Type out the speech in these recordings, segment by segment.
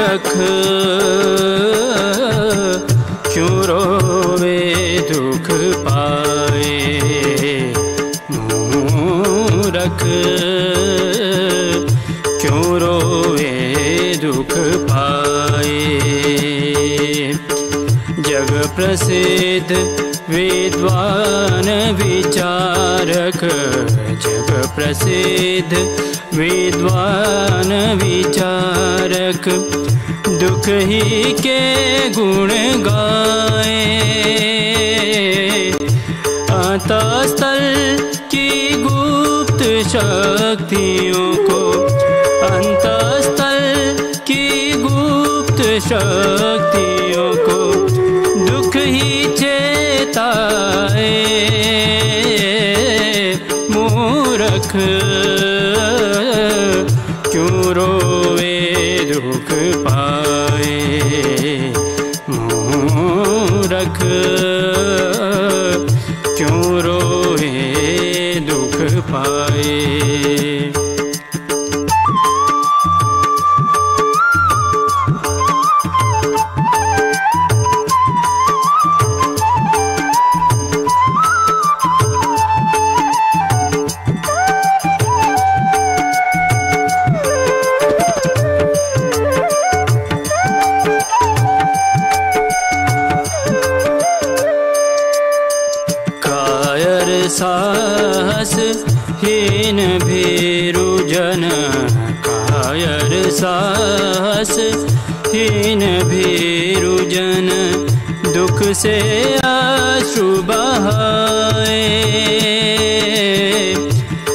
मूरख क्यों रोवे दुख पाए। मूरख क्यों रोवे दुख पाए। जग प्रसिद्ध विद्वान विचारक, जग प्रसिद्ध विद्वान विचारक, दुख ही के गुण गाए। अंतःस्थल की गुप्त शक्तियों को, अंतःस्थल की गुप्त शक्तियों को दुख ही चेताए। मूरख क्यों रोवे दुख पाए। मूरख क्यों रोवे दुख पाए। साहस हीन भीरु जन, कायर साहस हीन भीरु जन, दुख से आंसू बहाए।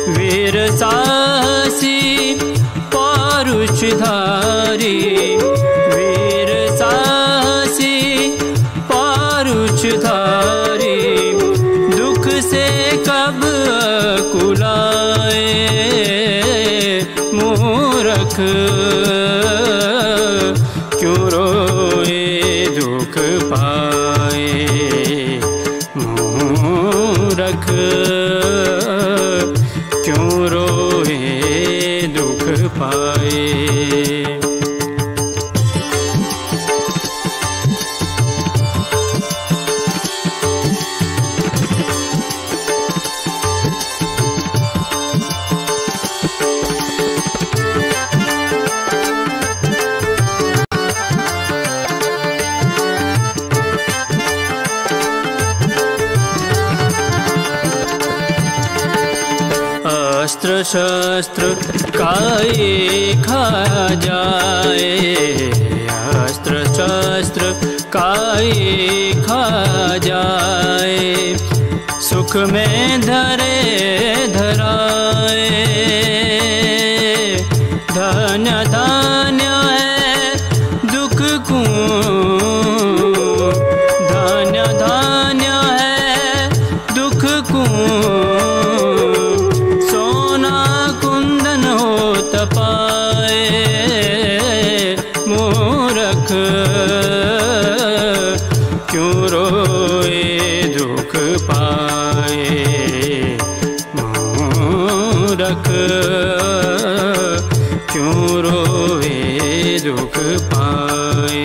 वीर साहसी पौरुषधारी, वीर साहसी पौरुषधारी, दुख से कब कुलाए। मूरख क्यों रोए दुख पाए। मूरख क्यों रोए दुख पाए। अस्त्र शस्त्र काए खा जाए। अस्त्र शस्त्र काए खा जाए। सुख में धरे धराए। धन्य धन्य है दुख को, धन्य धन्य है दुख को, पाए। मूरख क्यों रोए दुख पाए। मूरख क्यों रोए दुख पाए।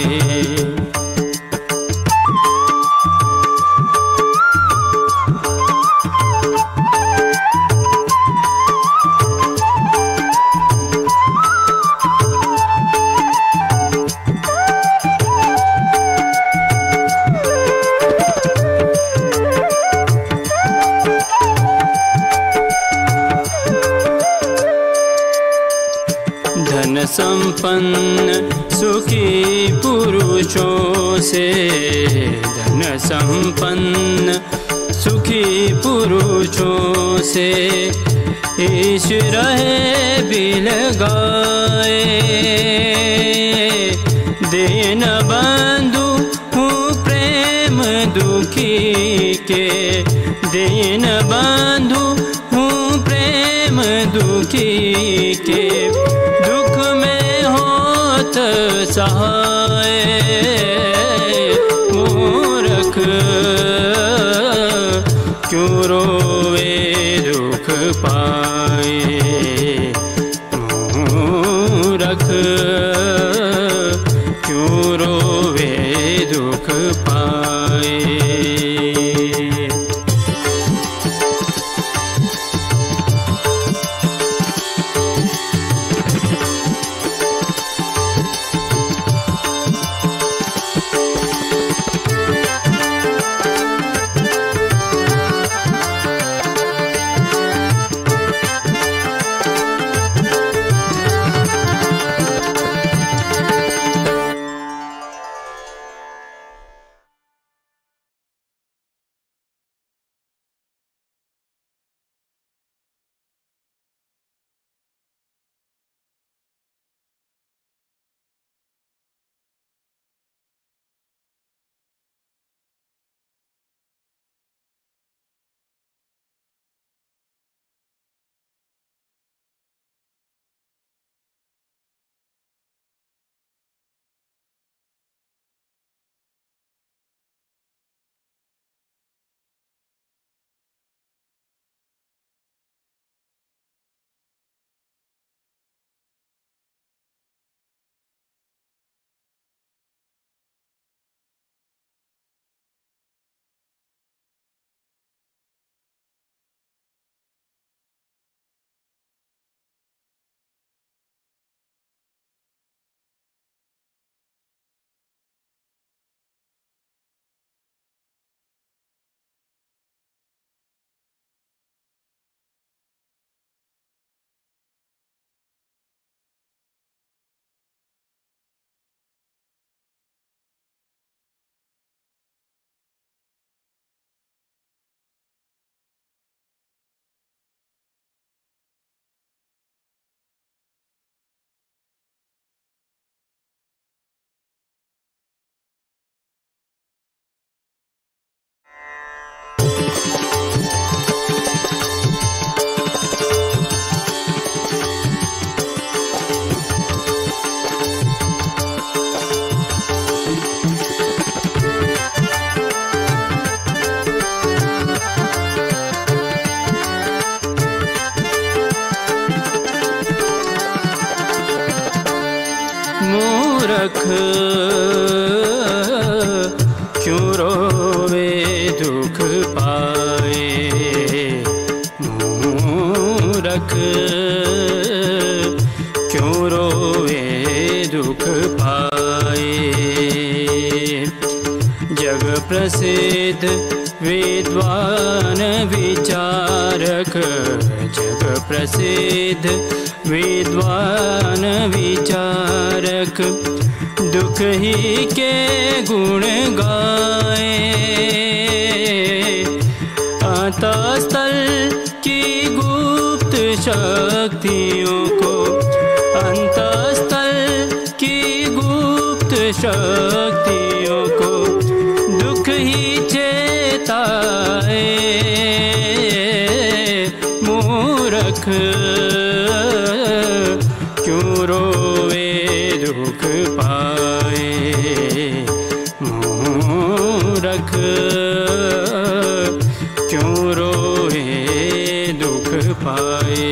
धन संपन्न सुखी पुरुषों से, धन संपन्न सुखी पुरुषों से, ईश रहे बिल गाए। दीन बंधु हूँ प्रेम दुखी के, दीन बंधु हूँ प्रेम दुखी के, दुख में होत सहाय। मूरख क्यों रोवे दुख पाए। मूरख मूरख क्यों रोवे दुख पाए। मूरख क्यों रोवे दुख पाए। जग प्रसिद्ध विद्वान विचारक, जग प्रसिद्ध विद्वान विचारक दुख ही के गुण गाए। अंतःस्थल की गुप्त शक्तियों को, अंतःस्थल की गुप्त शक्तियों को दुख ही चेताए। मूरख क्यों रोवे दुख पाए। मूरख क्यों रोवे दुख पाए।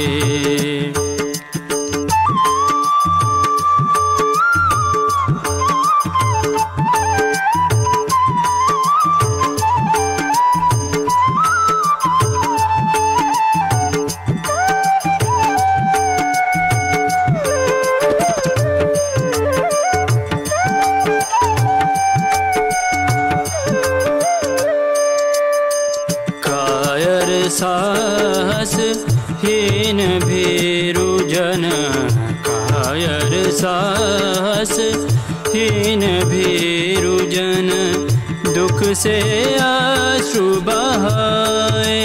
साहस हीन भीरु जन, कायर साहस हीन भीरु जन दुख से अश्रु बहाए।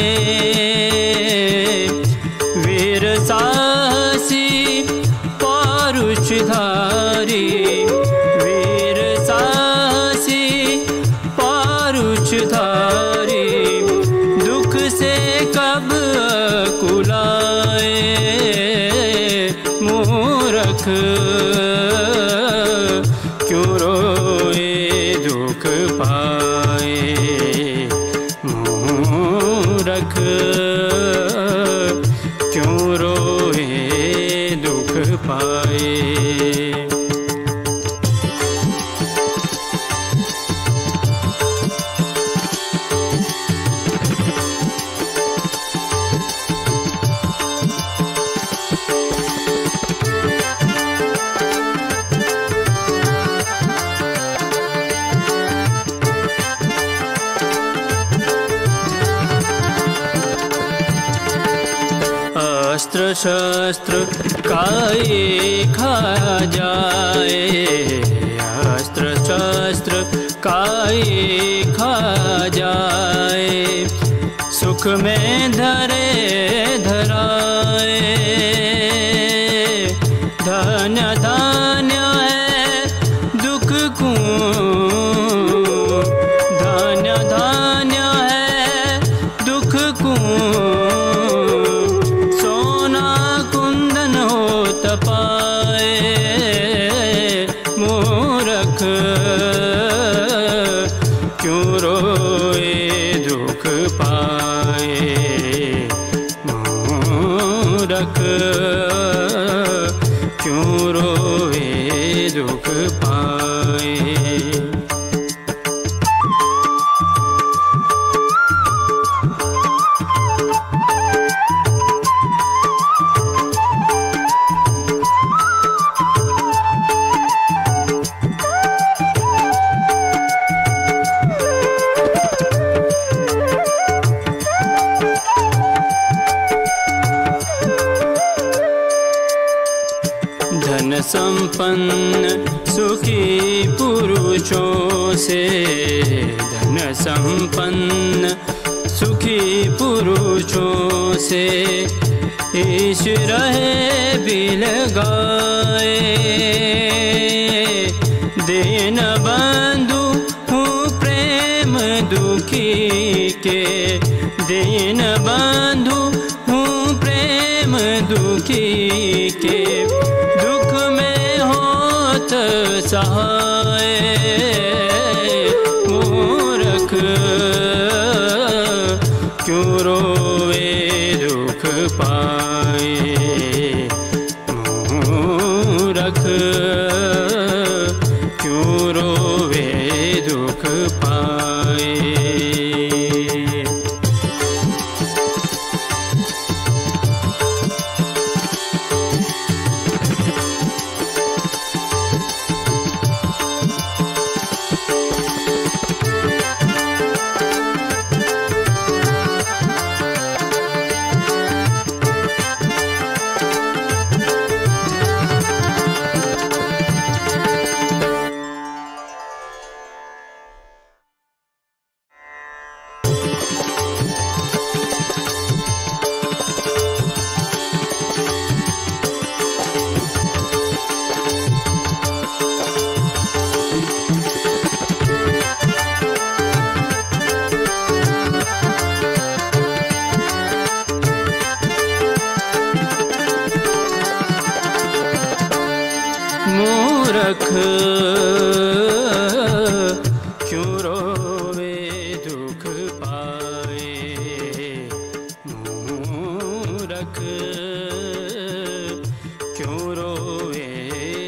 वीर साहसी पौरुषधारी, वीर साहसी पौरुषधारी दुख से कब कुलाए। मूरख क्यों रोए दुख पाए। मूरख क्यों रोए दुख पाए। अस्त्र शस्त्र काए खा जाए। अस्त्र शस्त्र काए खा जाए। सुख में धरे धराए। धन्य धन्य है दुख को, धन्य धन्य है दुख को। तपाए। मूरख क्यों रोए दुख पाए। मूरख क्यों रोए दुख पाए। धन संपन्न सुखी पुरुषों से, धन संपन्न सुखी पुरुषों से ईश रहे बिलगाए। दीन बंधु हूँ प्रेम दुखी के, दीन बंधु हूँ प्रेम दुखी के। दुख में होत सहाय। मूरख क्यों रोवे दुख पाए। मूरख मूरख क्यों रोवे दुख पाए। मूरख क्यों रोवे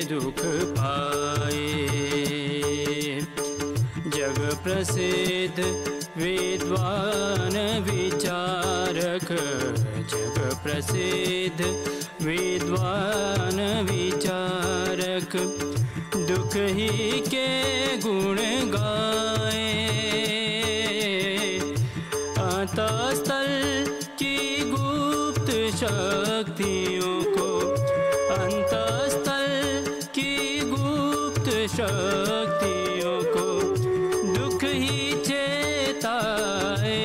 दुख पाए। जग प्रसिद्ध विद्वान विचारक, जग प्रसिद्ध विद्वान विचारक दुख ही के गुण गाए। अंतःस्थल की गुप्त शक्तियों को, अंतःस्थल की गुप्त शक्तियों को दुख ही चेताए।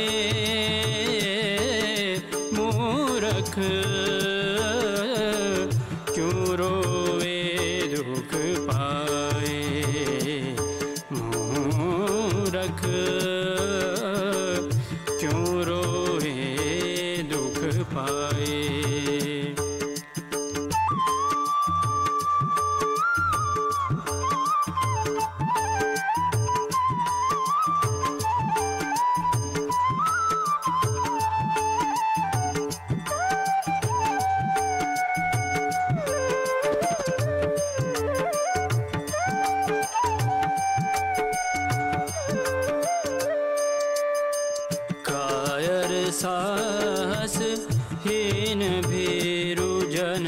मूरख क्यों रोवे दुख पाए। मूरख क्यों रोवे दुख पाए। साहस हीन भीरु जन,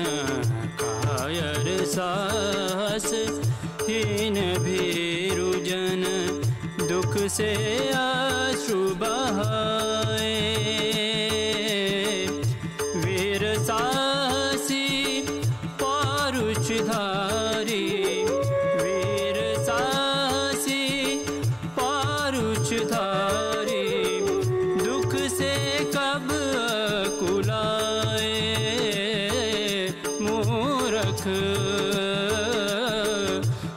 कायर साहस हीन भीरु जन दुख से अश्रु बहाए। वीर साहसी पौरुषधारी, वीर साहसी पौरुषधारी दुख से कब कुलाए। मूरख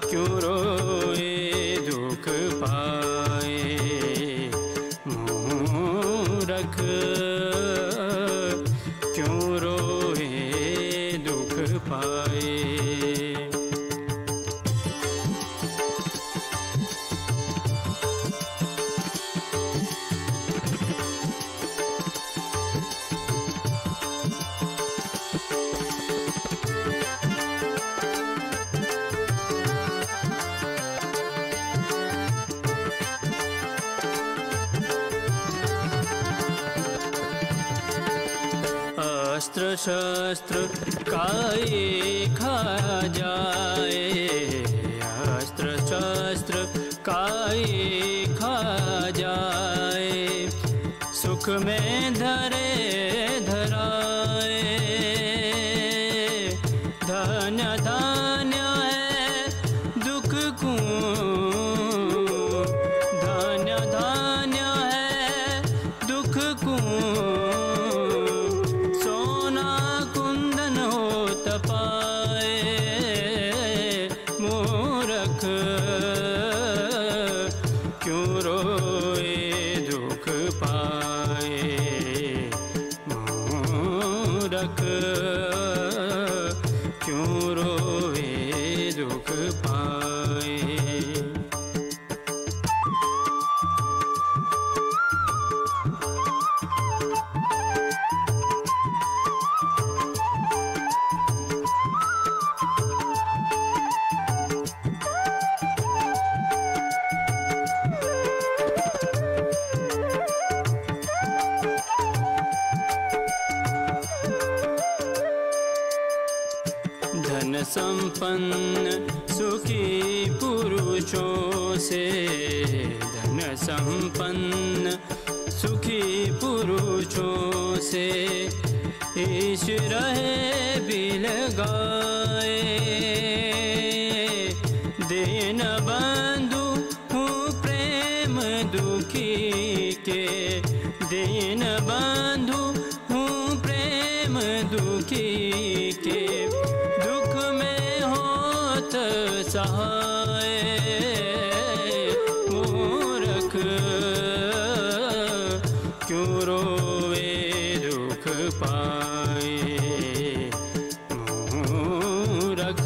क्यों रोए दुख पाए। मूरख क्यों रोए दुख पाए। अस्त्र शस्त्र काए खा जाए। अस्त्र शस्त्र काए खा जाए। सुख में धरे धराए। धन्य धन्य है दुख को, धन्य धन्य है दुख को। मूरख क्यों रोए दुख पाए। मूरख क्यों रोए दुख पाए। धन संपन्न सुखी पुरुषों से, धन संपन्न सुखी पुरुषों से ईश रहे बिलगाए। दीन बंधु हूँ प्रेम दुखी के, दीन बंधु हूँ प्रेम दुखी के। दुख में होत सहाय। मूरख क्यों रोवे दुख पाए। मूरख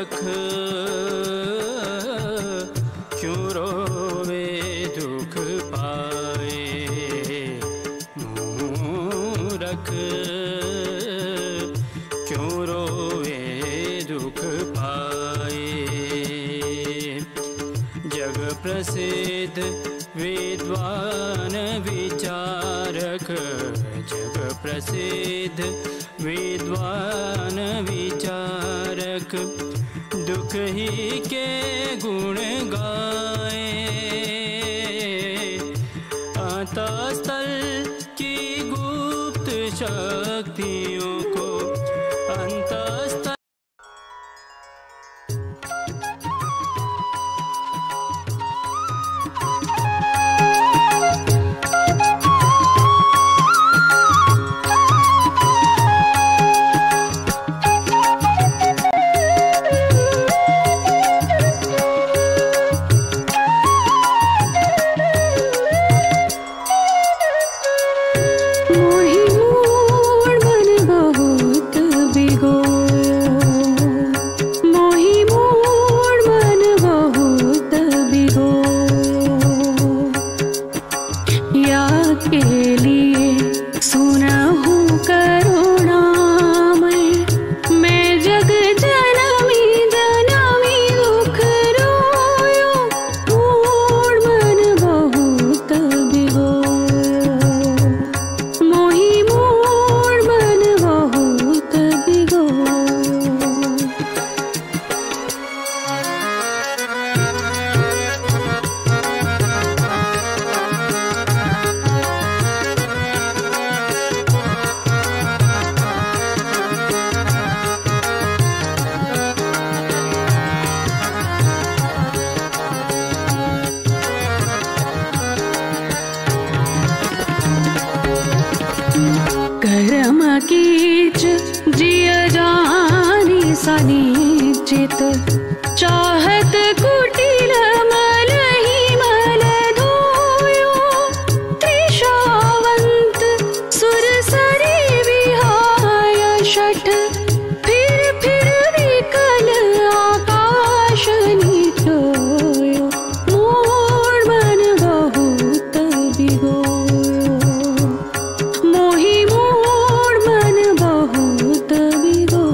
मूरख क्यों रोवे दुख पाए। मूरख क्यों रोवे दुख पाए। जग प्रसिद्ध विद्वान विचारक, जग प्रसिद्ध विद्वान विचारक दुख ही के गुण गाए। अंतःस्थल की गुप्त शक्तियों को अंतःस्थल कीच जिय जानी सनिचित चाहत कुटिल मलहि मल धोयो। त्रिशावंत सुरसरी विहाय शठ फिर विकल आकाश निटोयो। मोर मन बहुत बिगोयो, मोहि मोर मन बहुत बिगोयो।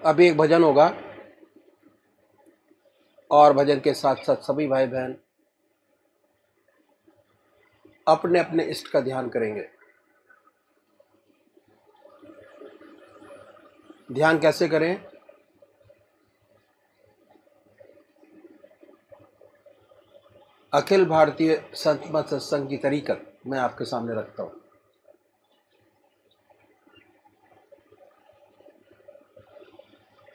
अभी एक भजन होगा और भजन के साथ साथ सभी भाई बहन अपने अपने इष्ट का ध्यान करेंगे। ध्यान कैसे करें? अखिल भारतीय संत मत सत्संग की तरीकत मैं आपके सामने रखता हूं।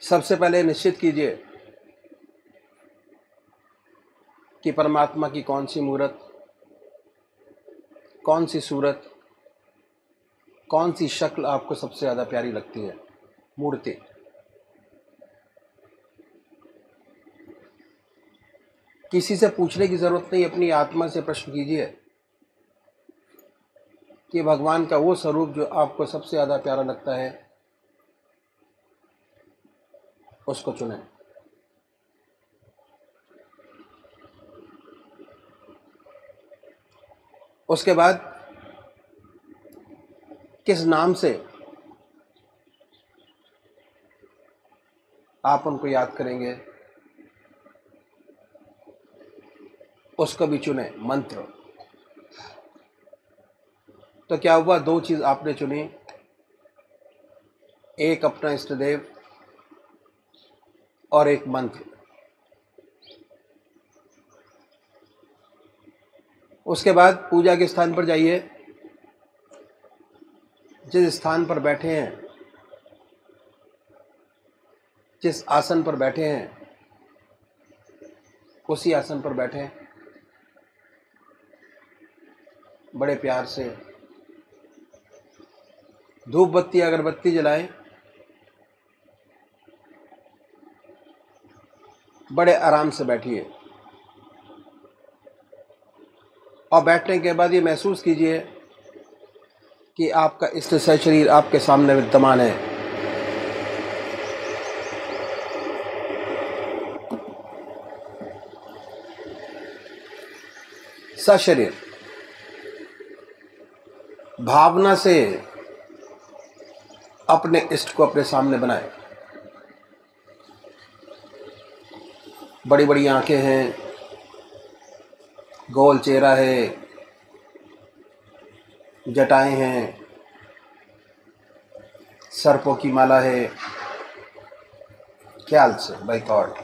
सबसे पहले निश्चित कीजिए कि परमात्मा की कौन सी मूर्त कौन सी सूरत, कौन सी शक्ल आपको सबसे ज़्यादा प्यारी लगती है? मूर्ति। किसी से पूछने की ज़रूरत नहीं, अपनी आत्मा से प्रश्न कीजिए कि भगवान का वो स्वरूप जो आपको सबसे ज़्यादा प्यारा लगता है, उसको चुनें। उसके बाद किस नाम से आप उनको याद करेंगे, उसको भी चुने। मंत्र। तो क्या हुआ, दो चीज आपने चुनी, एक अपना इष्ट देव और एक मंत्र। उसके बाद पूजा के स्थान पर जाइए, जिस स्थान पर बैठे हैं, जिस आसन पर बैठे हैं, उसी आसन पर बैठे, बड़े प्यार से धूप बत्ती अगरबत्ती जलाएं, बड़े आराम से बैठिए और बैठने के बाद ये महसूस कीजिए कि आपका इष्ट शरीर आपके सामने विद्यमान है। सशरीर भावना से अपने इष्ट को अपने सामने बनाए। बड़ी बड़ी आंखें हैं, गोल चेहरा है, जटाएं हैं, सर्पों की माला है। ख्याल से, बाय थॉट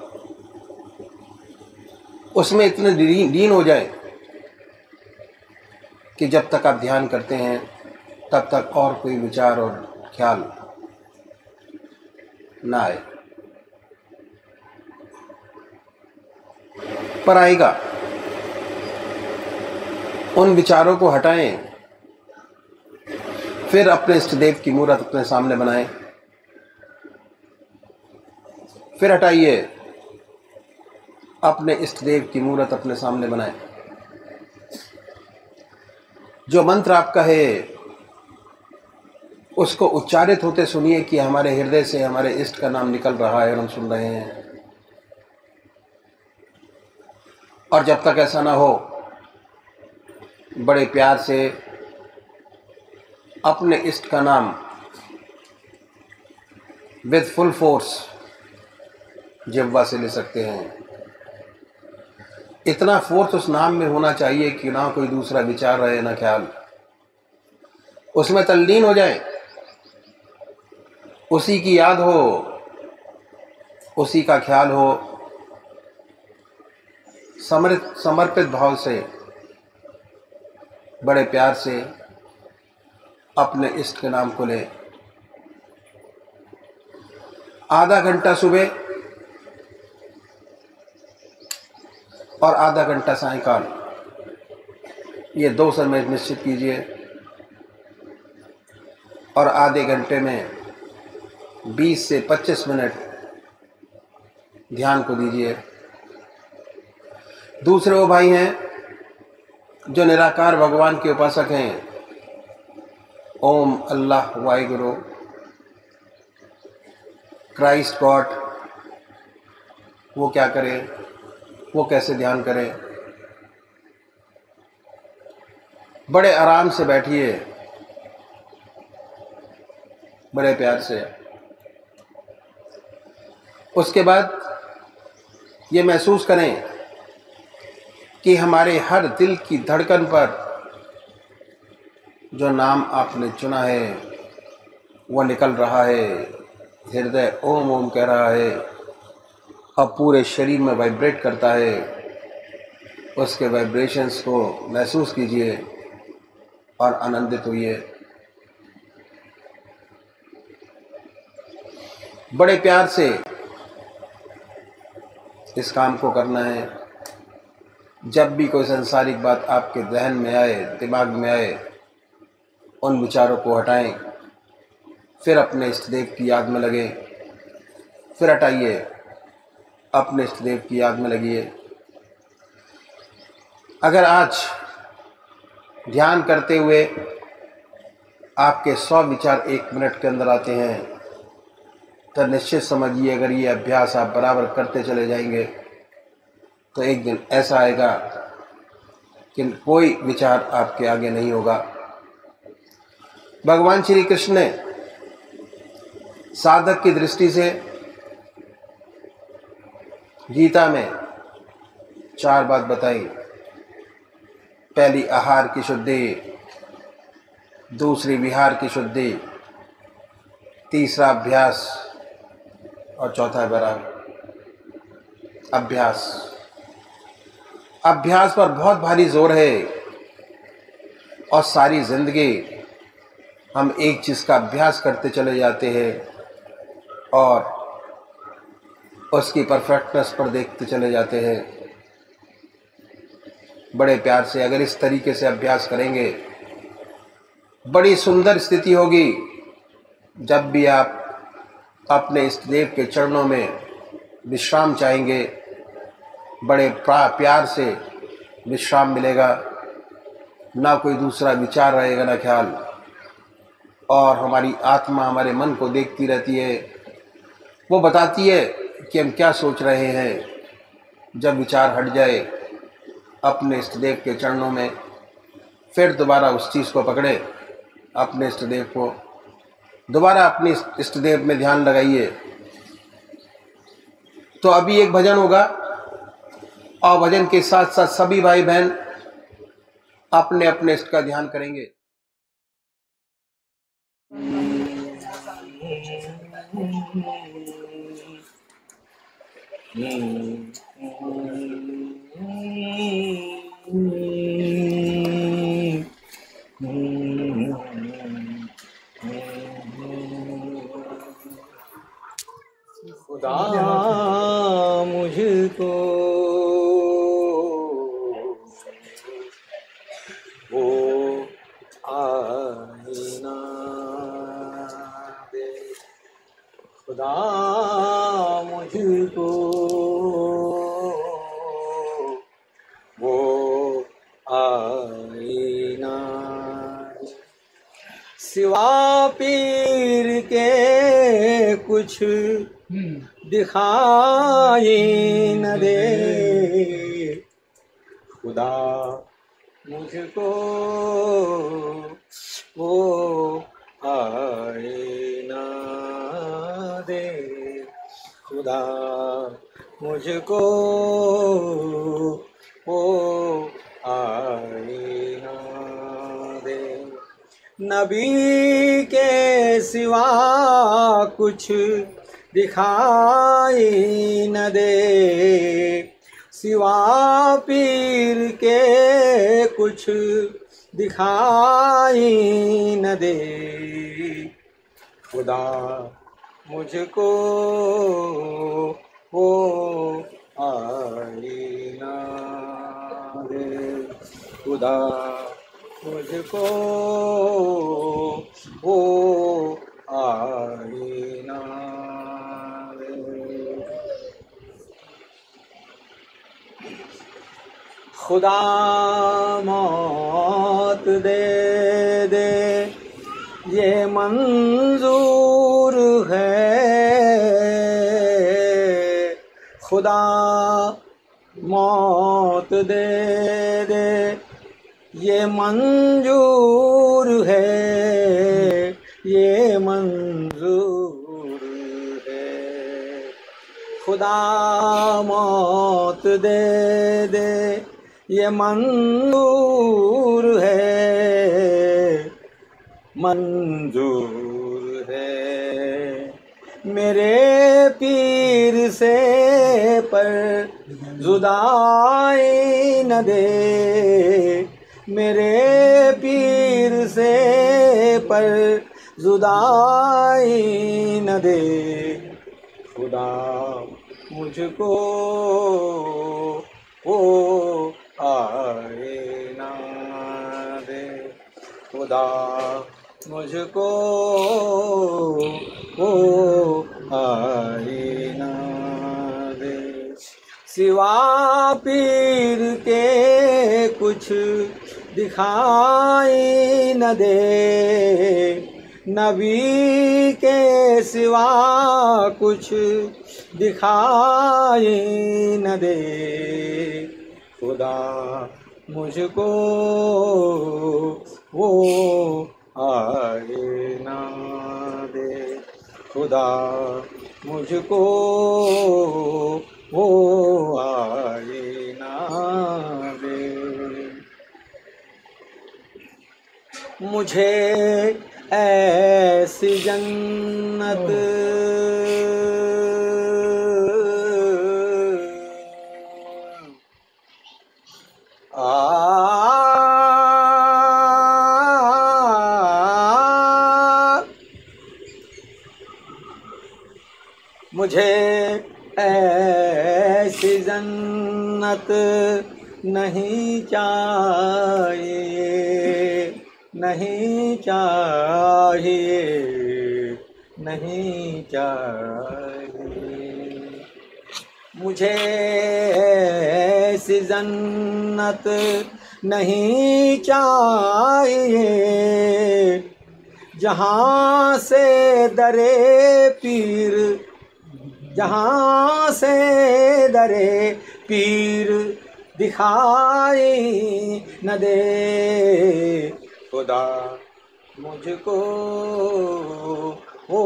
उसमें इतने लीन हो जाए कि जब तक आप ध्यान करते हैं तब तक और कोई विचार और ख्याल ना आए, पर आएगा। उन विचारों को हटाएं, फिर अपने इष्ट देव की मूर्त अपने सामने बनाएं, फिर हटाइए, अपने इष्ट देव की मूर्त अपने सामने बनाएं। जो मंत्र आपका है उसको उच्चारित होते सुनिए कि हमारे हृदय से हमारे इष्ट का नाम निकल रहा है और हम सुन रहे हैं। और जब तक ऐसा ना हो, बड़े प्यार से अपने इष्ट का नाम विद फुल फोर्स जिह्वा से ले सकते हैं। इतना फोर्स उस नाम में होना चाहिए कि ना कोई दूसरा विचार रहे, ना ख्याल। उसमें तल्लीन हो जाए, उसी की याद हो, उसी का ख्याल हो। समर्पित भाव से, बड़े प्यार से अपने इष्ट के नाम को ले। आधा घंटा सुबह और आधा घंटा सायंकाल, ये 2 समय निश्चित कीजिए और आधे घंटे में 20 से 25 मिनट ध्यान को दीजिए। दूसरे वो भाई हैं जो निराकार भगवान के उपासक हैं, ओम, अल्लाह, वाहिगुरु, क्राइस्ट गॉड, वो क्या करें, वो कैसे ध्यान करें। बड़े आराम से बैठिए, बड़े प्यार से। उसके बाद ये महसूस करें कि हमारे हर दिल की धड़कन पर जो नाम आपने चुना है वो निकल रहा है। हृदय ओम ओम कह रहा है, अब पूरे शरीर में वाइब्रेट करता है। उसके वाइब्रेशंस को महसूस कीजिए और आनंदित होइए। बड़े प्यार से इस काम को करना है। जब भी कोई सांसारिक बात आपके जहन में आए, दिमाग में आए, उन विचारों को हटाएं, फिर अपने इष्ट देव की याद में लगे, फिर हटाइए, अपने इष्ट देव की याद में लगिए। अगर आज ध्यान करते हुए आपके 100 विचार 1 मिनट के अंदर आते हैं तो निश्चित समझिए, अगर ये अभ्यास आप बराबर करते चले जाएंगे तो एक दिन ऐसा आएगा कि कोई विचार आपके आगे नहीं होगा। भगवान श्री कृष्ण ने साधक की दृष्टि से गीता में 4 बात बताई। पहली आहार की शुद्धि, दूसरी विहार की शुद्धि, तीसरा अभ्यास और चौथा वैराग। अभ्यास पर बहुत भारी जोर है और सारी जिंदगी हम एक चीज़ का अभ्यास करते चले जाते हैं और उसकी परफेक्टनेस पर देखते चले जाते हैं। बड़े प्यार से अगर इस तरीके से अभ्यास करेंगे, बड़ी सुंदर स्थिति होगी। जब भी आप अपने इष्ट देव के चरणों में विश्राम चाहेंगे, बड़े प्यार से विश्राम मिलेगा, ना कोई दूसरा विचार रहेगा, ना ख्याल, और हमारी आत्मा हमारे मन को देखती रहती है, वो बताती है कि हम क्या सोच रहे हैं। जब विचार हट जाए अपने इष्ट देव के चरणों में, फिर दोबारा उस चीज़ को पकड़े, अपने इष्ट देव को दोबारा अपने इष्ट देव में ध्यान लगाइए। तो अभी एक भजन होगा और भजन के साथ साथ सभी भाई बहन अपने अपने इष्ट का ध्यान करेंगे। खुदा मुझको वो आईना दे, खुदा मुझको वो आईना दे, सिवा पीर के कुछ दिखाई न दे, खुदा मुझको वो आईना दे, खुदा मुझको वो आईना दे। नबी के सिवा कुछ दिखाई न दे, सिवा पीर के कुछ दिखाई न दे, खुदा मुझको वो आईना दे, खुदा मुझको वो आईना दे। खुदा मौत दे दे ये मंजूर है, खुदा मौत दे दे ये मंजूर है, ये मंजूर है, खुदा मौत दे दे ये मंजूर है, मंजूर है। मेरे पीर से पर जुदाई न दे, मेरे पीर से पर जुदाई न दे, खुदा मुझको वो खुदा मुझको वो आईना दे। सिवा पीर के कुछ दिखाई न दे, नबी के सिवा कुछ दिखाई न दे। खुदा मुझको वो आईना दे। खुदा मुझको वो आईना दे। मुझे ऐसी जन्नत मुझे ऐसी जन्नत नहीं चाहिए, नहीं चाहिए, नहीं चाहिए। मुझे ऐसी जन्नत नहीं चाहिए जहाँ से दरे पीर, जहाँ से दरे पीर दिखाई न दे। खुदा मुझको वो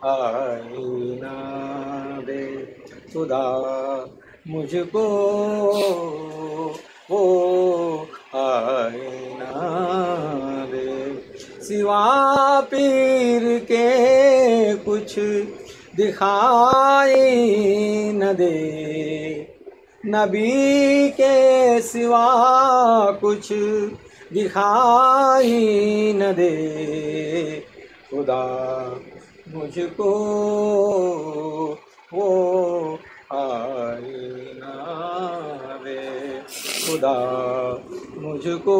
आईना दे। खुदा मुझको वो आईना दे। सिवा पीर के कुछ दिखाई न दे, नबी के सिवा कुछ दिखाई न दे। खुदा मुझको वो आईना दे। खुदा मुझको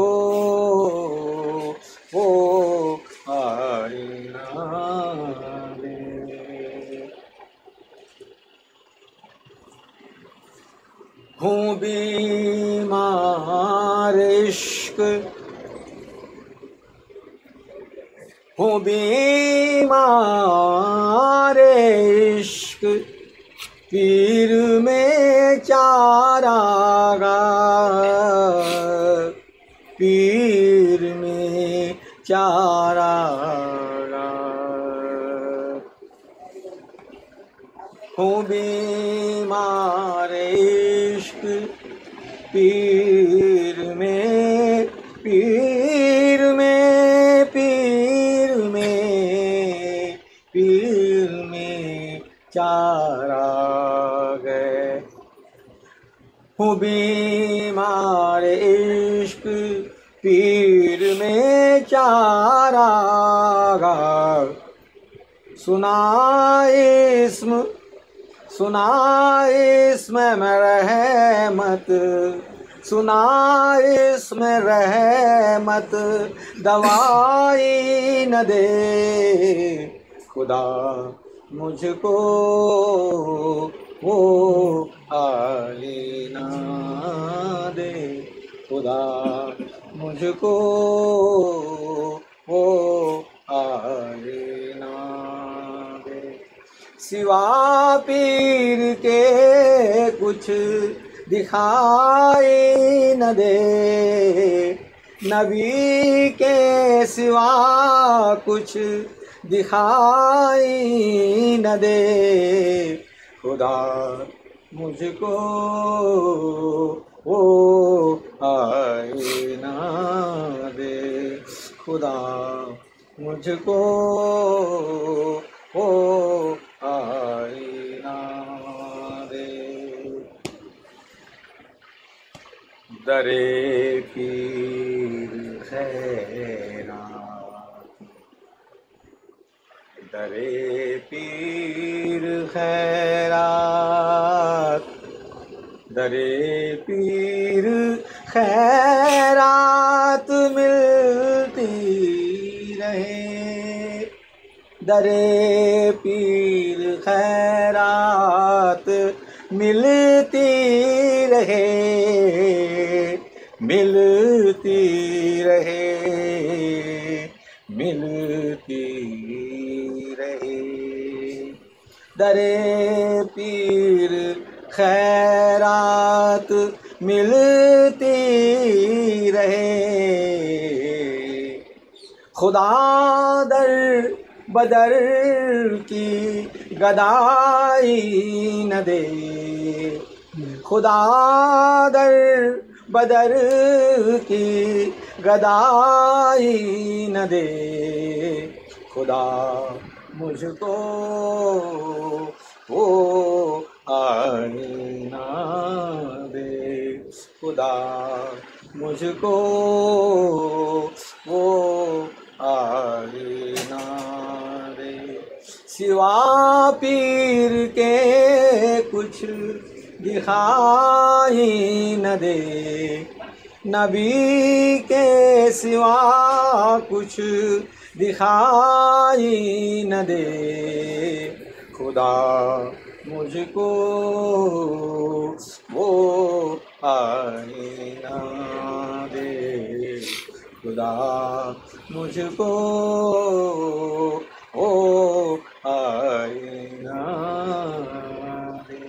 वो आईना दे। हूँ बीमार इश्क, हूँ बीमार इश्क, पीर में चारागाह, पीर में चारागाह। हूँ बीमार इश्क, पीर में, पीर में, पीर में, पीर में चारागाह। हूँ बीमार इश्क, पीर में चारागाह। सुना इस्म, सुना इसमें रहमत, सुना इसमें रहमत दवाई न दे। खुदा मुझको वो आईना दे। खुदा मुझको वो आईना दे। सिवा पीर के कुछ दिखाई न दे, नबी के सिवा कुछ दिखाई न दे। खुदा मुझको वो आईना दे। खुदा मुझको वो आईना दे। दरे पीर खैरात, दरे पीर खैरात, दरे पीर खैरात मिलती रहे, दरे पीर खैरात मिलती रहे, मिलती रहे, मिलती रहे। दरे पीर खैरात मिलती रहे, खुदा दर बदर की गदाई न दे, खुदा दर बदर की गदाई न दे, खुदा मुझको वो आईना दे, खुदा मुझको वो आईना दे। सिवा पीर के कुछ दिखाई न दे, नबी के सिवा कुछ दिखाई न दे, खुदा मुझको वो आईना दे, खुदा मुझको वो आईना दे।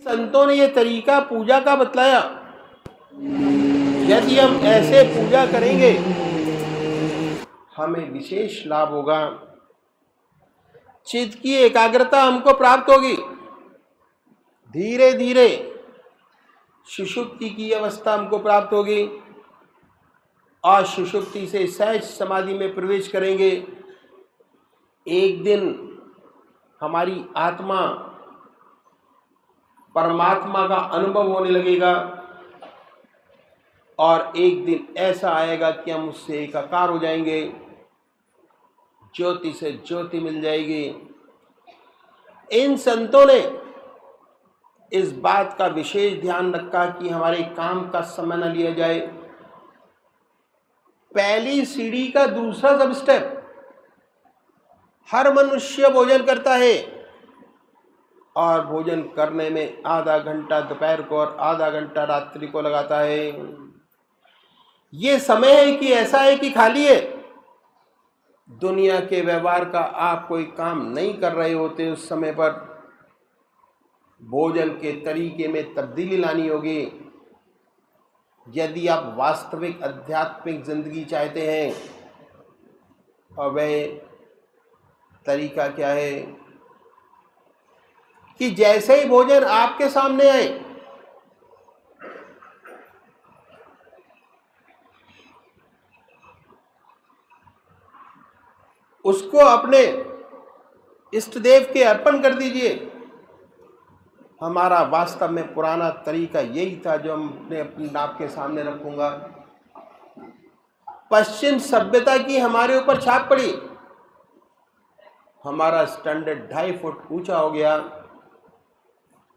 संतों ने ये तरीका पूजा का बतलाया। यदि हम ऐसे पूजा करेंगे हमें विशेष लाभ होगा, चित्त की एकाग्रता हमको प्राप्त होगी, धीरे धीरे सुषुप्ति की अवस्था हमको प्राप्त होगी और सुषुप्ति से सहज समाधि में प्रवेश करेंगे। एक दिन हमारी आत्मा परमात्मा का अनुभव होने लगेगा और एक दिन ऐसा आएगा कि हम उससे एकाकार हो जाएंगे, ज्योति से ज्योति मिल जाएगी। इन संतों ने इस बात का विशेष ध्यान रखा कि हमारे काम का समय न लिया जाए। पहली सीढ़ी का दूसरा सब स्टेप, हर मनुष्य भोजन करता है और भोजन करने में आधा घंटा दोपहर को और आधा घंटा रात्रि को लगाता है। ये समय है कि ऐसा है कि खाली है, दुनिया के व्यवहार का आप कोई काम नहीं कर रहे होते, उस समय पर भोजन के तरीके में तब्दीली लानी होगी। यदि आप वास्तविक आध्यात्मिक जिंदगी चाहते हैं और वह तरीका क्या है कि जैसे ही भोजन आपके सामने आए उसको अपने इष्ट देव के अर्पण कर दीजिए। हमारा वास्तव में पुराना तरीका यही था जो हमने अपनी नाप के सामने रखूंगा। पश्चिम सभ्यता की हमारे ऊपर छाप पड़ी, हमारा स्टैंडर्ड 2.5 फुट ऊंचा हो गया।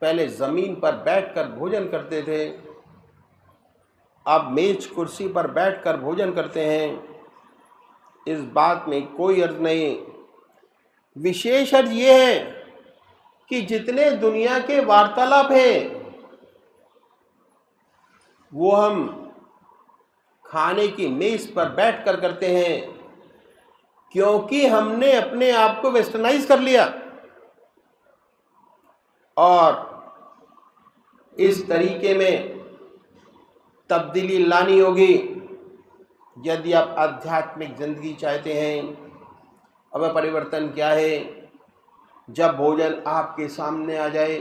पहले जमीन पर बैठकर भोजन करते थे, अब मेज कुर्सी पर बैठकर भोजन करते हैं। इस बात में कोई अर्थ नहीं। विशेष अर्थ ये है कि जितने दुनिया के वार्तालाप हैं वो हम खाने की मेज पर बैठकर करते हैं, क्योंकि हमने अपने आप को वेस्टर्नाइज कर लिया। और इस तरीके में तब्दीली लानी होगी यदि आप आध्यात्मिक जिंदगी चाहते हैं। अब परिवर्तन क्या है? जब भोजन आपके सामने आ जाए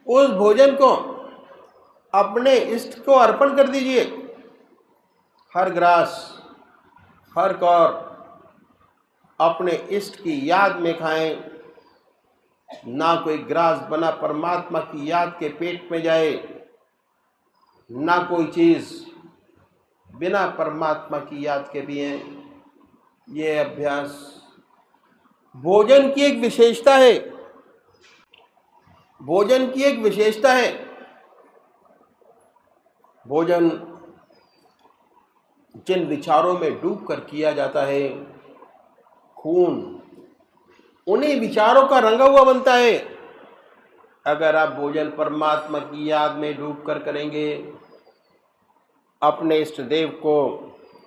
उस भोजन को अपने इष्ट को अर्पण कर दीजिए। हर ग्रास, हर कौर अपने इष्ट की याद में खाएं। ना कोई ग्रास बना परमात्मा की याद के पेट में जाए, ना कोई चीज बिना परमात्मा की याद के भी है। ये अभ्यास भोजन की एक विशेषता है। भोजन की एक विशेषता है। भोजन जिन विचारों में डूबकर किया जाता है, खून उन्हीं विचारों का रंगा हुआ बनता है। अगर आप भोजन परमात्मा की याद में डूबकर करेंगे, अपने इष्ट देव को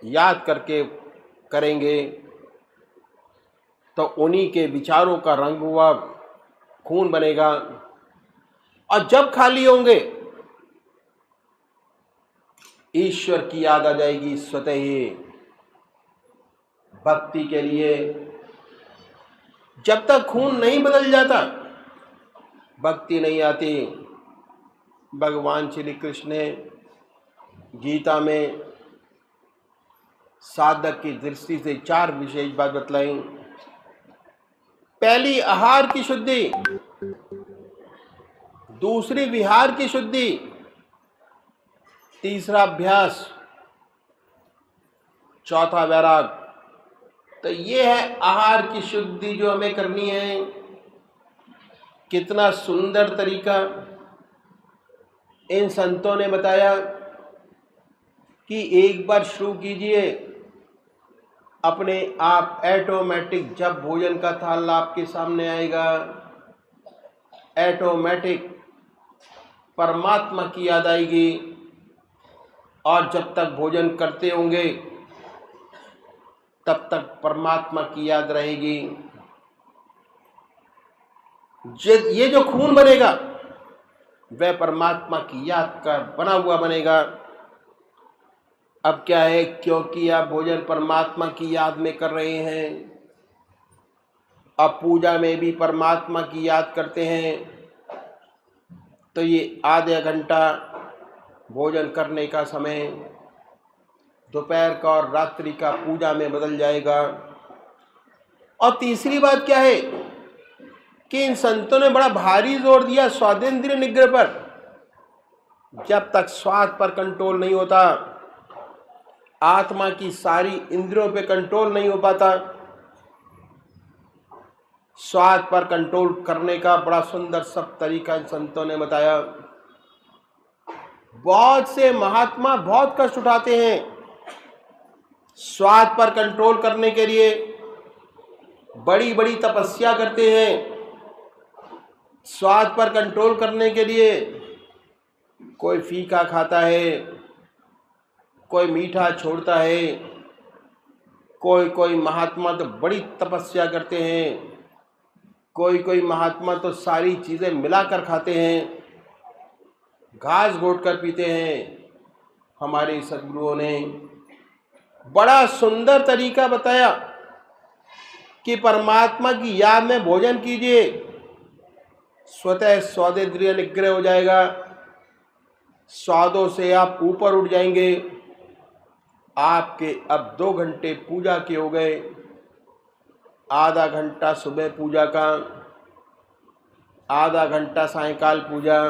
याद करके करेंगे, तो उन्हीं के विचारों का रंग हुआ खून बनेगा। और जब खाली होंगे ईश्वर की याद आ जाएगी स्वतः ही। भक्ति के लिए जब तक खून नहीं बदल जाता भक्ति नहीं आती। भगवान श्री कृष्ण ने गीता में साधक की दृष्टि से 4 विशेष बात बतलाई। पहली आहार की शुद्धि, दूसरी विहार की शुद्धि, तीसरा अभ्यास, चौथा वैराग। तो ये है आहार की शुद्धि जो हमें करनी है। कितना सुंदर तरीका इन संतों ने बताया कि एक बार शुरू कीजिए, अपने आप ऑटोमेटिक जब भोजन का थाल आपके सामने आएगा, ऑटोमेटिक परमात्मा की याद आएगी। और जब तक भोजन करते होंगे तब तक परमात्मा की याद रहेगी। ये जो खून बनेगा वह परमात्मा की याद का बना हुआ बनेगा। अब क्या है, क्योंकि आप भोजन परमात्मा की याद में कर रहे हैं, अब पूजा में भी परमात्मा की याद करते हैं, तो ये आधा घंटा भोजन करने का समय दोपहर का और रात्रि का पूजा में बदल जाएगा। और तीसरी बात क्या है कि इन संतों ने बड़ा भारी जोर दिया स्वादेंद्रिय निग्रह पर। जब तक स्वाद पर कंट्रोल नहीं होता, आत्मा की सारी इंद्रियों पे कंट्रोल नहीं हो पाता। स्वाद पर कंट्रोल करने का बड़ा सुंदर सब तरीका इन संतों ने बताया। बहुत से महात्मा बहुत कष्ट उठाते हैं स्वाद पर कंट्रोल करने के लिए, बड़ी बड़ी तपस्या करते हैं स्वाद पर कंट्रोल करने के लिए। कोई फीका खाता है, कोई मीठा छोड़ता है, कोई महात्मा तो बड़ी तपस्या करते हैं, कोई महात्मा तो सारी चीज़ें मिलाकर खाते हैं, घास घोट कर पीते हैं। हमारे सद्गुरुओं ने बड़ा सुंदर तरीका बताया कि परमात्मा की याद में भोजन कीजिए, स्वतः स्वादेंद्रिय निग्रह हो जाएगा, स्वादों से आप ऊपर उठ जाएंगे। आपके अब 2 घंटे पूजा के हो गए, आधा घंटा सुबह पूजा का, आधा घंटा सायंकाल पूजा,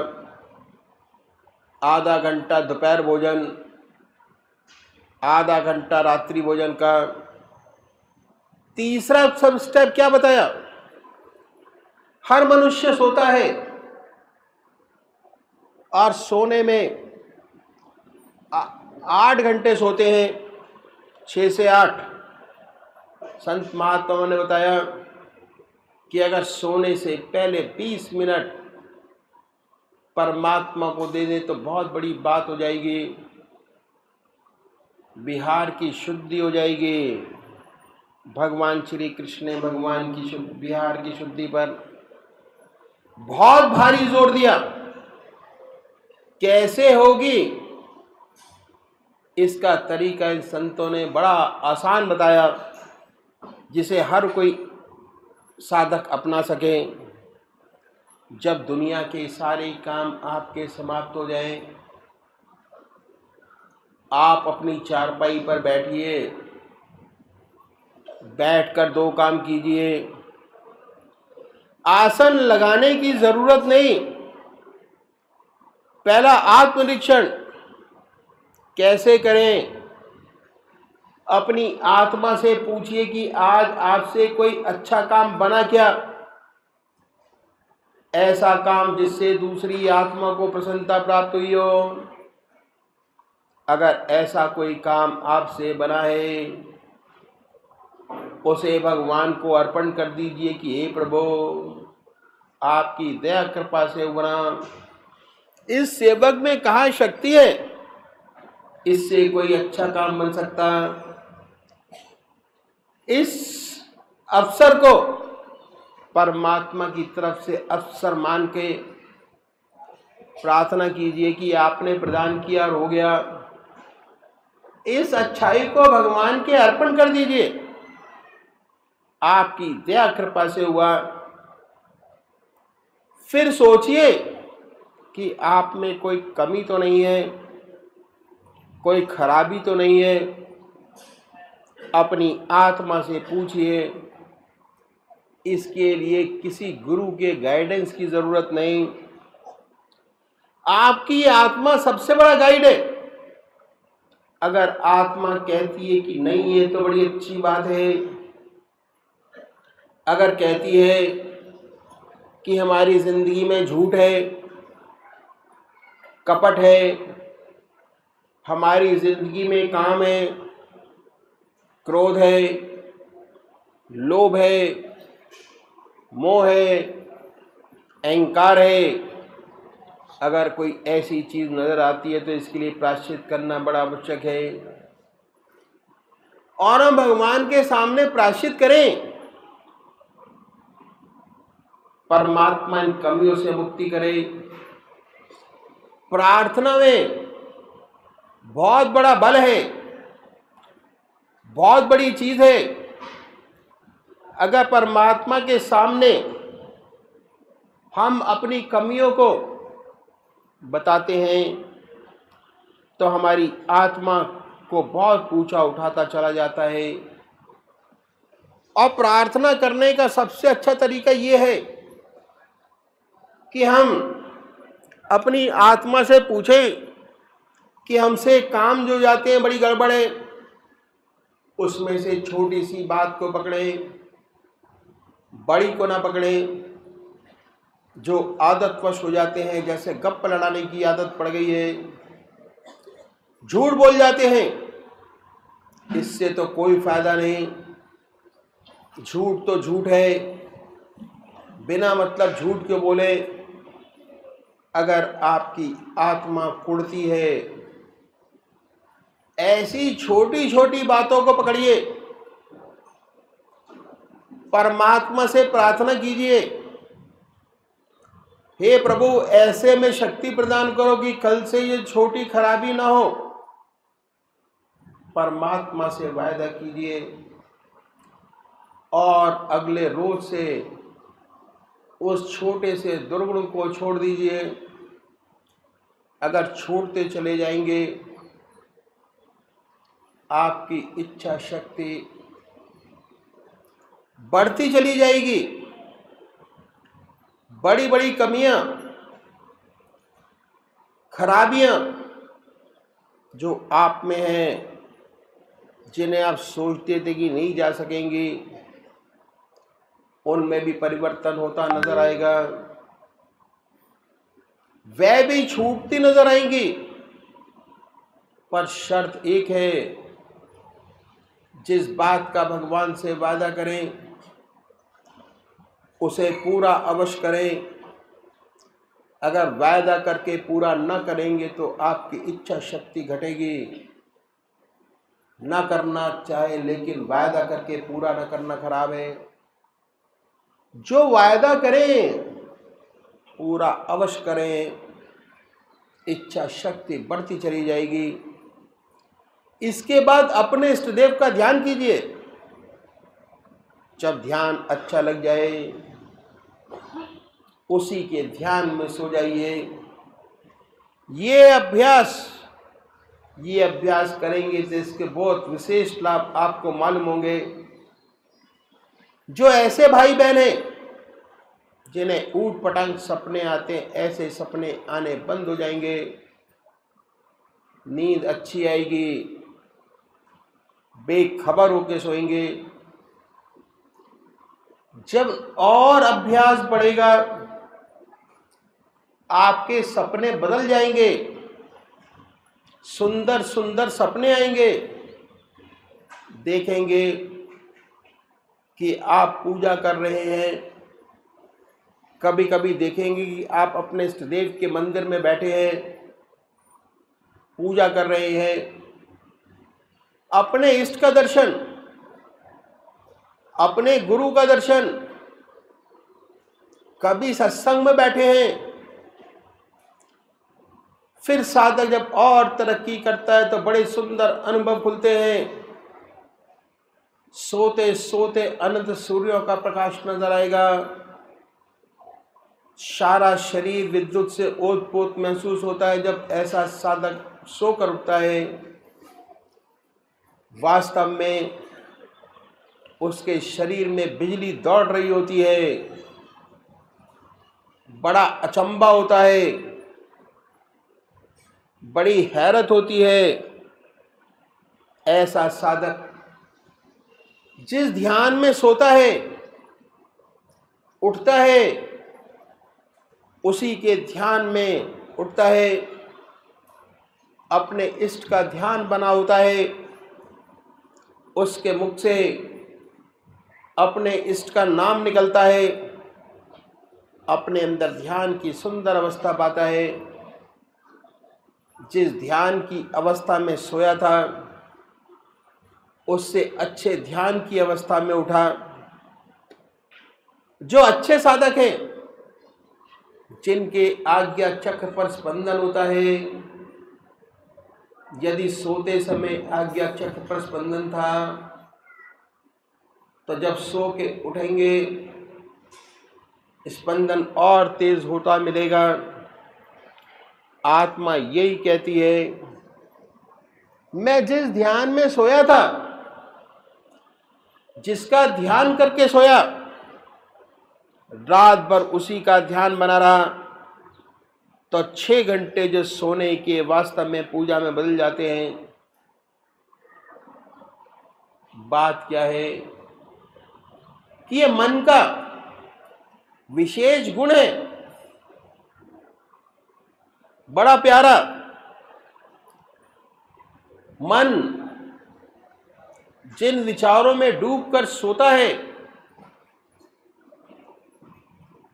आधा घंटा दोपहर भोजन, आधा घंटा रात्रि भोजन का। तीसरा सब स्टेप क्या बताया, हर मनुष्य सोता है और सोने में 8 घंटे सोते हैं, 6 से 8। संत महात्माओं ने बताया कि अगर सोने से पहले 20 मिनट परमात्मा को दे दे तो बहुत बड़ी बात हो जाएगी, बिहार की शुद्धि हो जाएगी। भगवान श्री कृष्ण ने भगवान की बिहार की शुद्धि पर बहुत भारी जोर दिया। कैसे होगी इसका तरीका इन संतों ने बड़ा आसान बताया, जिसे हर कोई साधक अपना सके। जब दुनिया के सारे काम आपके समाप्त हो जाएं, आप अपनी चारपाई पर बैठिए, बैठकर 2 काम कीजिए। आसन लगाने की जरूरत नहीं। पहला आत्मनिरीक्षण कैसे करें, अपनी आत्मा से पूछिए कि आज आपसे कोई अच्छा काम बना क्या, ऐसा काम जिससे दूसरी आत्मा को प्रसन्नता प्राप्त हुई हो। अगर ऐसा कोई काम आपसे बना है, उसे भगवान को अर्पण कर दीजिए कि हे प्रभु, आपकी दया कृपा से बना। इस सेवक में कहाँ शक्ति है, इससे कोई अच्छा काम बन सकता। इस अवसर को परमात्मा की तरफ से अवसर मान के प्रार्थना कीजिए कि आपने प्रदान किया और हो गया। इस अच्छाई को भगवान के अर्पण कर दीजिए, आपकी दया कृपा से हुआ। फिर सोचिए कि आप में कोई कमी तो नहीं है, कोई खराबी तो नहीं है। अपनी आत्मा से पूछिए। इसके लिए किसी गुरु के गाइडेंस की जरूरत नहीं। आपकी आत्मा सबसे बड़ा गाइड है। अगर आत्मा कहती है कि नहीं, ये तो बड़ी अच्छी बात है। अगर कहती है कि हमारी जिंदगी में झूठ है, कपट है, हमारी जिंदगी में काम है, क्रोध है, लोभ है, मोह है, अहंकार है, अगर कोई ऐसी चीज नजर आती है तो इसके लिए प्रायश्चित करना बड़ा आवश्यक है। और हम भगवान के सामने प्रायश्चित करें। परमात्मा इन कमियों से मुक्ति करे। प्रार्थना में बहुत बड़ा बल है, बहुत बड़ी चीज है। अगर परमात्मा के सामने हम अपनी कमियों को बताते हैं तो हमारी आत्मा को बहुत ऊंचा उठाता चला जाता है। और प्रार्थना करने का सबसे अच्छा तरीका ये है कि हम अपनी आत्मा से पूछें कि हमसे काम जो जाते हैं बड़ी गड़बड़ है, उसमें से छोटी सी बात को पकड़े, बड़ी को ना पकड़े। जो आदतवश हो जाते हैं, जैसे गप लड़ाने की आदत पड़ गई है, झूठ बोल जाते हैं, इससे तो कोई फायदा नहीं। झूठ तो झूठ है, बिना मतलब झूठ क्यों बोले। अगर आपकी आत्मा कुढ़ती है, ऐसी छोटी छोटी बातों को पकड़िए, परमात्मा से प्रार्थना कीजिए, हे प्रभु ऐसे में शक्ति प्रदान करो कि कल से ये छोटी खराबी ना हो। परमात्मा से वायदा कीजिए और अगले रोज से उस छोटे से दुर्गुण को छोड़ दीजिए। अगर छोड़ते चले जाएंगे, आपकी इच्छा शक्ति बढ़ती चली जाएगी। बड़ी बड़ी कमियां, खराबियां जो आप में हैं, जिन्हें आप सोचते थे कि नहीं जा सकेंगी, उनमें भी परिवर्तन होता नजर आएगा। वह भी छूटती नजर आएंगी। पर शर्त एक है, जिस बात का भगवान से वादा करें उसे पूरा अवश्य करें। अगर वायदा करके पूरा न करेंगे तो आपकी इच्छा शक्ति घटेगी। न करना चाहे लेकिन वायदा करके पूरा न करना खराब है। जो वायदा करें पूरा अवश्य करें, इच्छा शक्ति बढ़ती चली जाएगी। इसके बाद अपने इष्ट देव का ध्यान कीजिए। जब ध्यान अच्छा लग जाए, उसी के ध्यान में सो जाइए। ये अभ्यास करेंगे तो इसके बहुत विशेष लाभ आपको मालूम होंगे। जो ऐसे भाई बहन हैं जिन्हें ऊट पटांग सपने आते हैं, ऐसे सपने आने बंद हो जाएंगे। नींद अच्छी आएगी, बेखबर होके सोएंगे। जब और अभ्यास बढ़ेगा, आपके सपने बदल जाएंगे, सुंदर सुंदर सपने आएंगे। देखेंगे कि आप पूजा कर रहे हैं। कभी कभी देखेंगे कि आप अपने इष्ट देव के मंदिर में बैठे हैं, पूजा कर रहे हैं। अपने इष्ट का दर्शन, अपने गुरु का दर्शन। कभी सत्संग में बैठे हैं। फिर साधक जब और तरक्की करता है तो बड़े सुंदर अनुभव खुलते हैं। सोते सोते अनंत सूर्यों का प्रकाश नजर आएगा। सारा शरीर विद्युत से ओतप्रोत महसूस होता है। जब ऐसा साधक सोकर उठता है, वास्तव में उसके शरीर में बिजली दौड़ रही होती है। बड़ा अचंभा होता है, बड़ी हैरत होती है। ऐसा साधक जिस ध्यान में सोता है, उठता है, उसी के ध्यान में उठता है, अपने इष्ट का ध्यान बना होता है। उसके मुख से अपने इष्ट का नाम निकलता है। अपने अंदर ध्यान की सुंदर अवस्था पाता है। जिस ध्यान की अवस्था में सोया था, उससे अच्छे ध्यान की अवस्था में उठा। जो अच्छे साधक हैं जिनके आज्ञा चक्र पर स्पंदन होता है। यदि सोते समय आज्ञा चक्र पर स्पंदन था, तो जब सो के उठेंगे स्पंदन और तेज होता मिलेगा। आत्मा यही कहती है, मैं जिस ध्यान में सोया था, जिसका ध्यान करके सोया, रात भर उसी का ध्यान बना रहा, तो 6 घंटे जो सोने के वास्तव में पूजा में बदल जाते हैं। बात क्या है कि ये मन का विशेष गुण है, बड़ा प्यारा। मन जिन विचारों में डूबकर सोता है,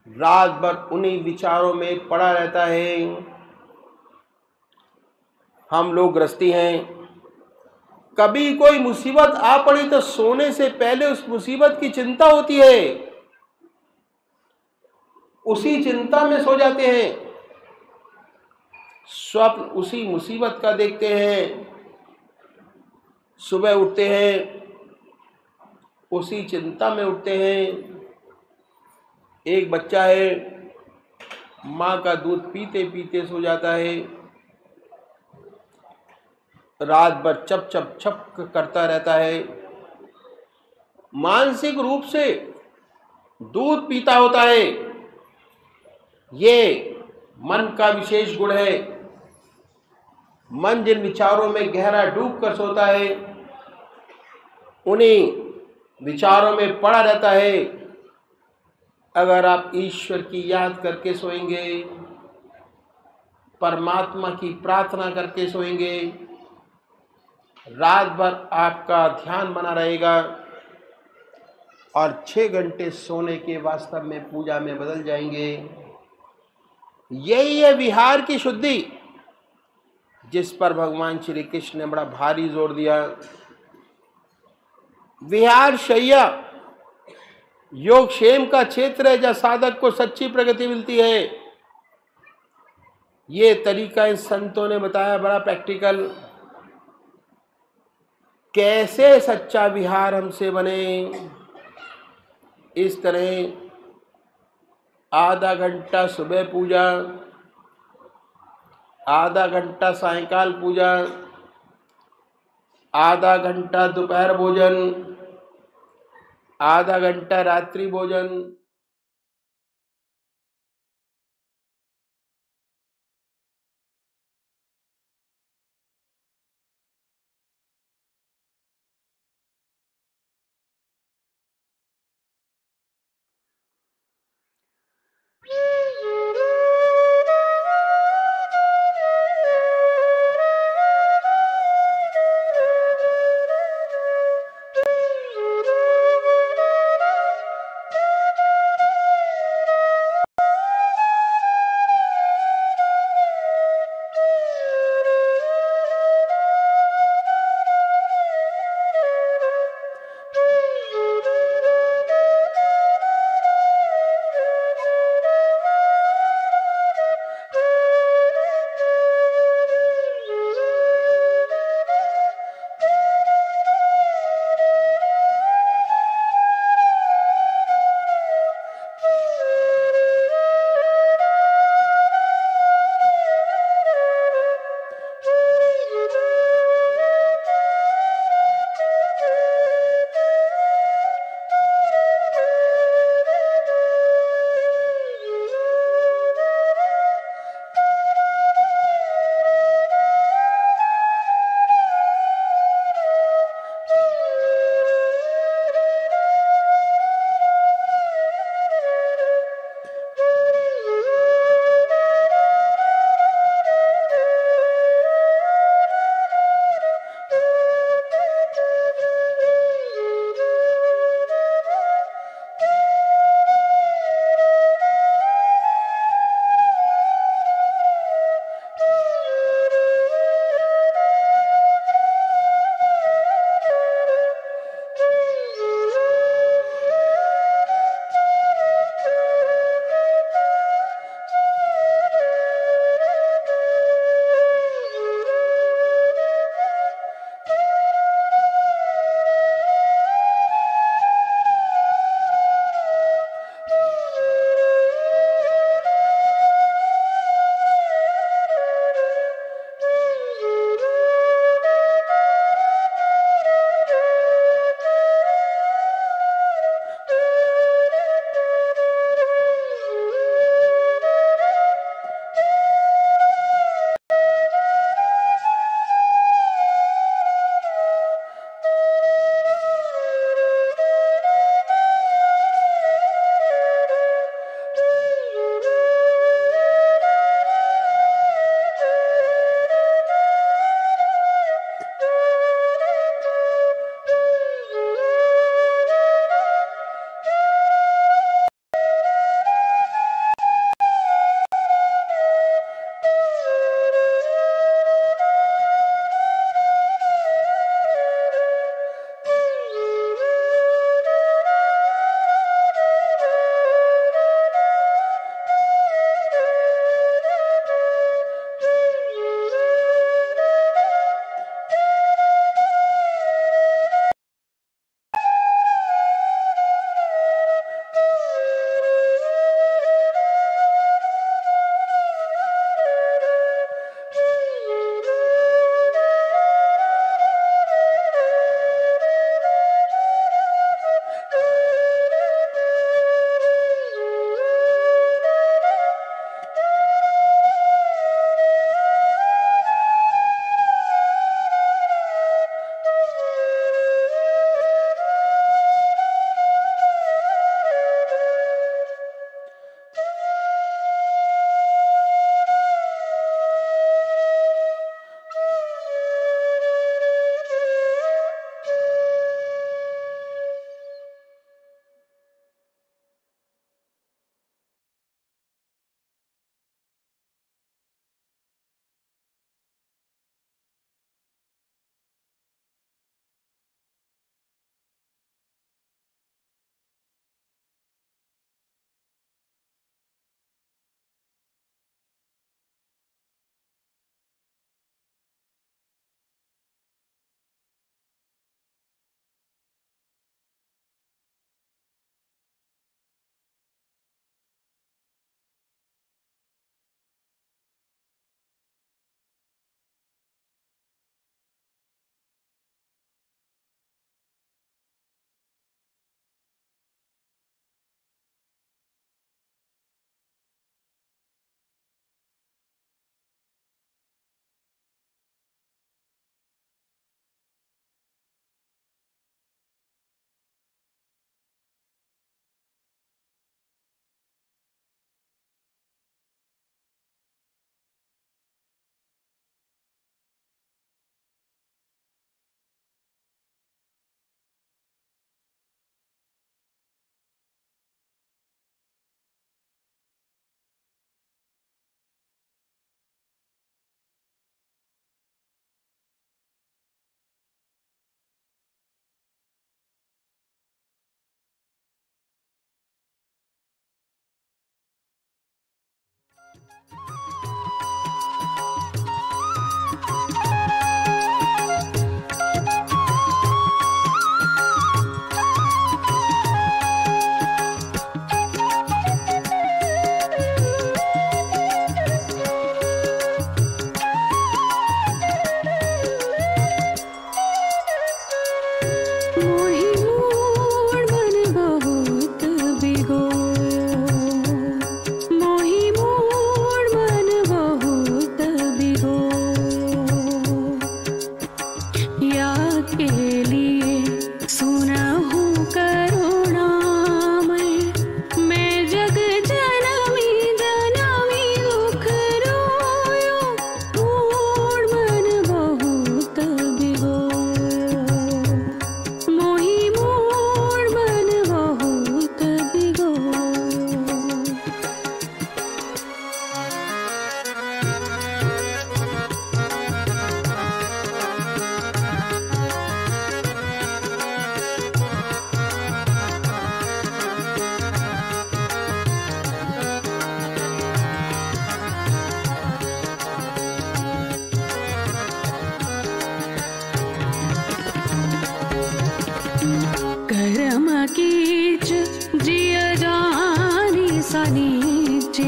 रात भर उन्हीं विचारों में पड़ा रहता है। हम लोग गृहस्थी हैं, कभी कोई मुसीबत आ पड़ी तो सोने से पहले उस मुसीबत की चिंता होती है, उसी चिंता में सो जाते हैं। स्वप्न उसी मुसीबत का देखते हैं, सुबह उठते हैं उसी चिंता में उठते हैं। एक बच्चा है, माँ का दूध पीते पीते सो जाता है, रात भर चप चप चप करता रहता है, मानसिक रूप से दूध पीता होता है। ये मन का विशेष गुण है। मन जिन विचारों में गहरा डूब कर सोता है, उन्हीं विचारों में पड़ा रहता है। अगर आप ईश्वर की याद करके सोएंगे, परमात्मा की प्रार्थना करके सोएंगे, रात भर आपका ध्यान बना रहेगा और 6 घंटे सोने के वास्तव में पूजा में बदल जाएंगे। यही है विहार की शुद्धि, जिस पर भगवान श्री कृष्ण ने बड़ा भारी जोर दिया। विहार शैया योगक्षेम का क्षेत्र है, जहाँ साधक को सच्ची प्रगति मिलती है। ये तरीका इन संतों ने बताया, बड़ा प्रैक्टिकल। कैसे सच्चा विहार हमसे बने? इस तरह आधा घंटा सुबह पूजा, आधा घंटा सायंकाल पूजा, आधा घंटा दोपहर भोजन, आधा घंटा रात्रि भोजन।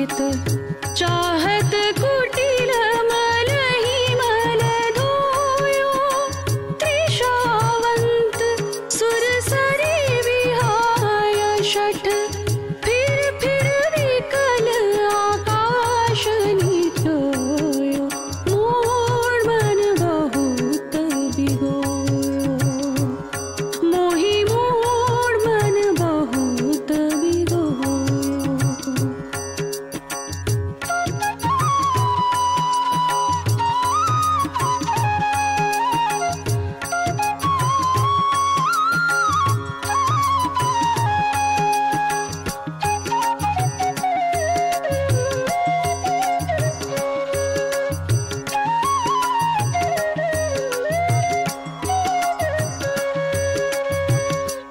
चित चाहत कुटिल मलहि मल धोयो त्रिशावंत सुरसरी विहाय शठ फिर विकल आकाश निचोयो मोर मन बहुत बिगोयो मोहि मोर मन बहुत बिगोयो।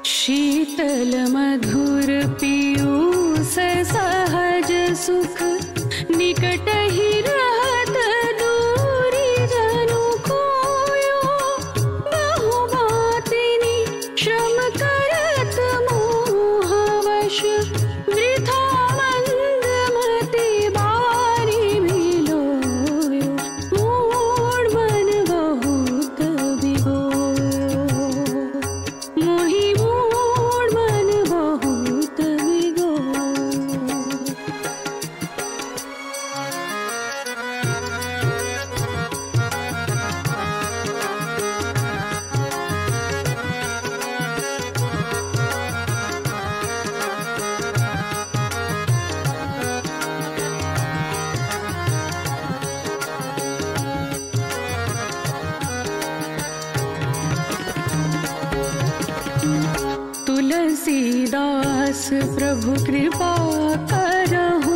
शीतल मधुर पीयूष सहज सुख निकट ही रहत दूरी जनु खोयो बहु बातिनी श्रम करत मोहवश वृथा मंद मति बारी बिलोयो मोर मन बहुत बिगोयो मोहि मोर मन बहुत बिगोयो। तुलसीदास प्रभु कृपा करहु